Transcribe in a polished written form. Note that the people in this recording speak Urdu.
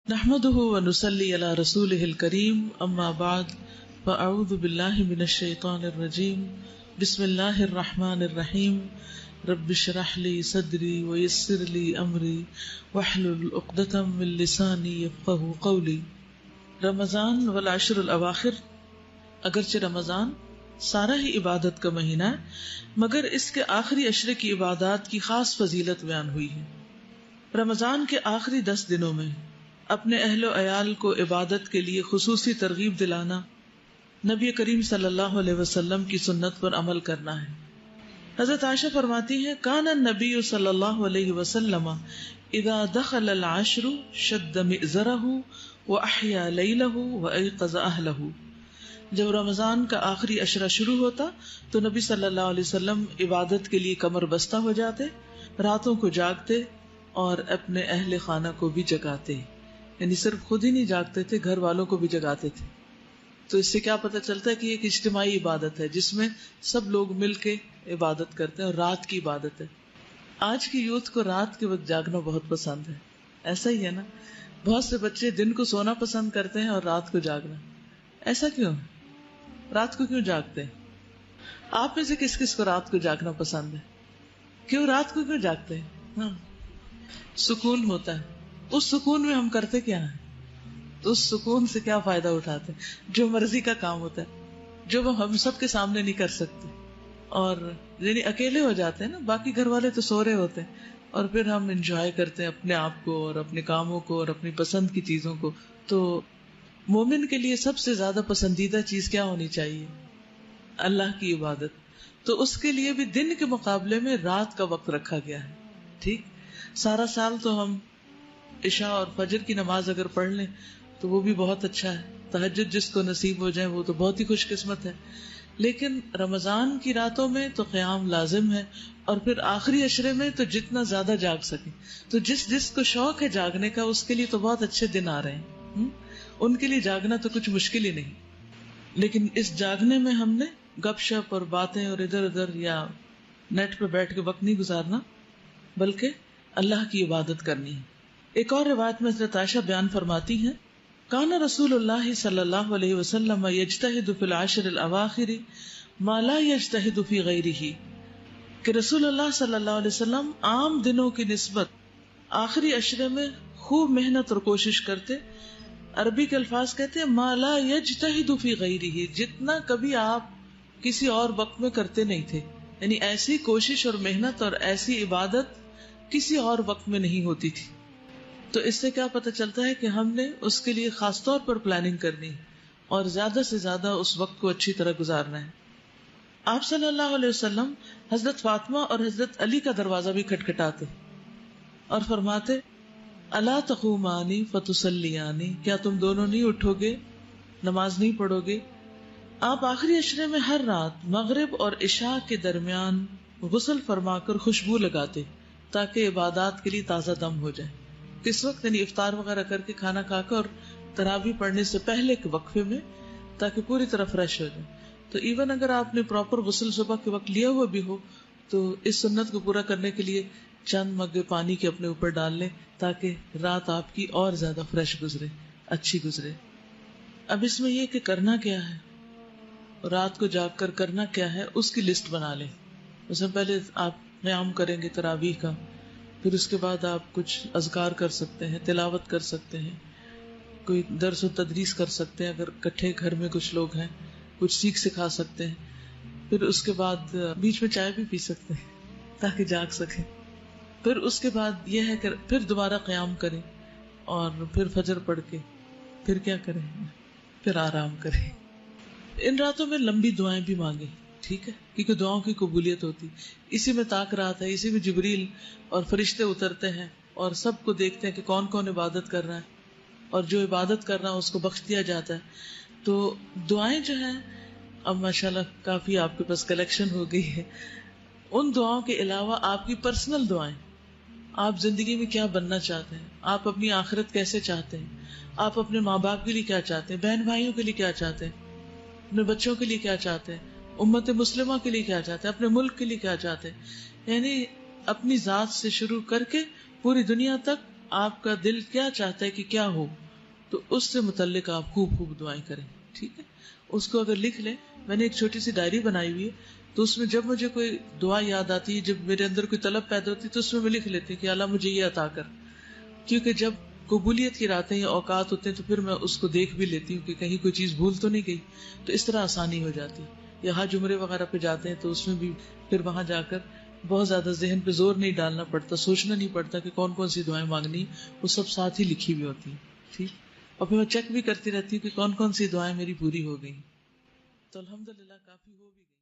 نحمده ونصلي على رسوله الكريم اما بعد فاعوذ بالله من الشيطان الرجيم بسم الله الرحمن الرحيم رب اشرح لي صدري ويسر لي امري واحلل عقدة من لساني يفقهوا قولي. رمضان والعشر الاواخر، اگرچہ رمضان سارا ہی عبادت کا مہینہ ہے مگر اس کے آخری عشرے کی عبادات کی خاص فضیلت بیان ہوئی ہے. رمضان کے آخری 10 دنوں میں اپنے اہل و عیال کو عبادت کے لیے خصوصی ترغیب دلانا، نبی کریم صلی اللہ علیہ وسلم کی سنت پر عمل کرنا ہے. حضرت عائشہ فرماتی ہیں کان النبی صلی اللہ علیہ وسلم اذا دخل العشر شد مئزرہ واحیا لیلہ وایقظ اہلہ. جب رمضان کا آخری عشرہ شروع ہوتا تو نبی صلی اللہ علیہ وسلم عبادت کے لیے کمر بستہ ہو جاتے، راتوں کو جاگتے اور اپنے اہل خانہ کو بھی جگاتے، یعنی صرف خود ہی نہیں جاگتے تھے، گھر والوں کو بھی جگاتے تھے. تو اس سے کیا پتہ چلتا ہے کہ ایک اجتماعی عبادت ہے جس میں سب لوگ مل کے عبادت کرتے ہیں، اور رات کی عبادت ہے. آج کی یوتھ کو رات کے وقت جاگنا بہت پسند ہے، ایسا ہی ہے نا؟ بہت سے بچے دن کو سونا پسند کرتے ہیں اور رات کو جاگنا. ایسا کیوں ہے؟ رات کو کیوں جاگتے ہیں؟ آپ میں سے کس کس کو رات کو جاگنا پسند ہے؟ کیوں رات کو کیوں جاگتے ہیں؟ ہاں، سکون ہوتا ہے. اس سکون میں ہم کرتے کیا ہیں؟ تو اس سکون سے کیا فائدہ اٹھاتے ہیں؟ جو مرضی کا کام ہوتا ہے جو وہ ہم سب کے سامنے نہیں کر سکتے، اور یعنی اکیلے ہو جاتے ہیں نا، باقی گھر والے تو سو رہے ہوتے ہیں، اور پھر ہم انجوائے کرتے ہیں اپنے آپ کو اور اپنے کاموں کو اور اپنی پسند کی چیزوں کو. تو مومن کے لیے سب سے زیادہ پسندیدہ چیز کیا ہونی چاہیے؟ اللہ کی عبادت. تو اس کے لیے بھی دن کے مقابلے میں رات کا وقت رکھا گیا ہے. ٹھیک، سارا سال تو ہم عشاء اور فجر کی نماز اگر پڑھ لیں تو وہ بھی بہت اچھا ہے، تہجد جس کو نصیب ہو جائے وہ تو بہت ہی خوش قسمت ہے. لیکن رمضان کی راتوں میں تو قیام لازم ہے، اور پھر آخری عشرے میں تو جتنا زیادہ جاگ سکیں. تو جس کو شوق ہے جاگنے کا اس کے لیے تو بہت اچھے دن آ رہے ہیں، ان کے لیے جاگنا تو کچھ مشکل ہی نہیں. لیکن اس جاگنے میں ہم نے گپ شپ اور باتیں اور ادھر ادھر یا نیٹ پہ بیٹھ کے وقت نہیں گزارنا، بلکہ اللہ کی عبادت کرنی ہے. ایک اور روایت میں حضرت عائشہ بیان فرماتی ہیں کان رسول اللہ صلی اللہ علیہ وسلم یجتہد فی العشر الاواخر ما لا یجتہد فی غیرہ، کہ رسول اللہ صلی اللہ علیہ وسلم عام دنوں کی نسبت آخری عشرے میں خوب محنت اور کوشش کرتے. عربی کے الفاظ کہتے ہیں ما لا یجتہد فی غیرہ، جتنا کبھی آپ کسی اور وقت میں کرتے نہیں تھے، یعنی ایسی کوشش اور محنت اور ایسی عبادت کسی اور وقت میں نہیں ہوتی تھی. تو اس سے کیا پتہ چلتا ہے کہ ہم نے اس کے لیے خاص طور پر پلاننگ کرنی اور زیادہ سے زیادہ اس وقت کو اچھی طرح گزارنا ہے. آپ صلی اللہ علیہ وسلم حضرت فاطمہ اور حضرت علی کا دروازہ بھی کھٹکھٹاتے اور فرماتے الا تقومانی فتصلیانی، کیا تم دونوں نہیں اٹھو گے، نماز نہیں پڑھو گے؟ آپ آخری عشرے میں ہر رات مغرب اور عشاء کے درمیان غسل فرما کر خوشبو لگاتے تاکہ عبادات کے لیے تازہ دم ہو جائے. کس وقت؟ یعنی افطار وغیرہ کر کے کھانا کھا کر اور تراویح پڑھنے سے پہلے کے وقفے میں، تاکہ پوری طرح فریش ہو جائے. تو ایون اگر آپ نے پراپر غسل صبح کے وقت لیا ہوا بھی ہو تو اس سنت کو پورا کرنے کے لیے چند مگ پانی کے اپنے اوپر ڈال لیں تاکہ رات آپ کی اور زیادہ فریش گزرے، اچھی گزرے. اب اس میں یہ کہ کرنا کیا ہے، رات کو جاگ کر کرنا کیا ہے، اس کی لسٹ بنا لیں. اس میں پہلے آپ قیام کریں گے تراویح کا، پھر اس کے بعد آپ کچھ اذکار کر سکتے ہیں، تلاوت کر سکتے ہیں، کوئی درس و تدریس کر سکتے ہیں، اگر کٹھے گھر میں کچھ لوگ ہیں کچھ سیکھ سکھا سکتے ہیں. پھر اس کے بعد بیچ میں چائے بھی پی سکتے ہیں تاکہ جاگ سکیں. پھر اس کے بعد یہ ہے کہ پھر دوبارہ قیام کریں اور پھر فجر پڑھ کے پھر کیا کریں، پھر آرام کریں. ان راتوں میں لمبی دعائیں بھی مانگیں، ٹھیک ہے، کیونکہ دعاؤں کی قبولیت ہوتی. اسی میں طاق رات ہے، اسی میں جبریل اور فرشتے اترتے ہیں اور سب کو دیکھتے ہیں کہ کون کون عبادت کر رہا ہے، اور جو عبادت کر رہا ہے اس کو بخش دیا جاتا ہے. تو دعائیں جو ہیں اب ماشاءاللہ کافی آپ کے پاس کلیکشن ہو گئی ہے. ان دعاؤں کے علاوہ آپ کی پرسنل دعائیں، آپ زندگی میں کیا بننا چاہتے ہیں، آپ اپنی آخرت کیسے چاہتے ہیں، آپ اپنے ماں باپ کے لیے کیا چاہتے ہیں، بہن بھائیوں کے لیے کیا چاہتے ہیں، اپنے بچوں کے لیے کیا چاہتے ہیں، امت مسلمہ کے لیے کیا چاہتے ہیں، اپنے ملک کے لیے کیا چاہتے ہیں، یعنی اپنی ذات سے شروع کر کے پوری دنیا تک آپ کا دل کیا چاہتا ہے کہ کیا ہو، تو اس سے متعلق آپ خوب خوب دعائیں کریں. ٹھیک ہے، اس کو اگر لکھ لیں. میں نے ایک چھوٹی سی ڈائری بنائی ہوئی ہے، تو اس میں جب مجھے کوئی دعا یاد آتی ہے، جب میرے اندر کوئی طلب پیدا ہوتی ہے، تو اس میں لکھ لیتی ہوں کہ اللہ مجھے یہ عطا کر. کیونکہ جب قبولیت کی راتیں یا اوقات ہوتے ہیں تو پھر میں اس کو دیکھ بھی لیتی ہوں کہ کہیں کوئی چیز بھول تو نہیں گئی، تو اس طرح آسانی ہو جاتی. یا حج عمرے وغیرہ پہ جاتے ہیں تو اس میں بھی پھر وہاں جا کر بہت زیادہ ذہن پہ زور نہیں ڈالنا پڑتا، سوچنا نہیں پڑتا کہ کون کون سی دعائیں مانگنی، وہ سب ساتھ ہی لکھی ہوئی ہوتی ہیں. ٹھیک، اور پھر میں چیک بھی کرتی رہتی ہوں کہ کون کون سی دعائیں میری پوری ہو گئی. تو الحمدللہ کافی ہو بھی گئی.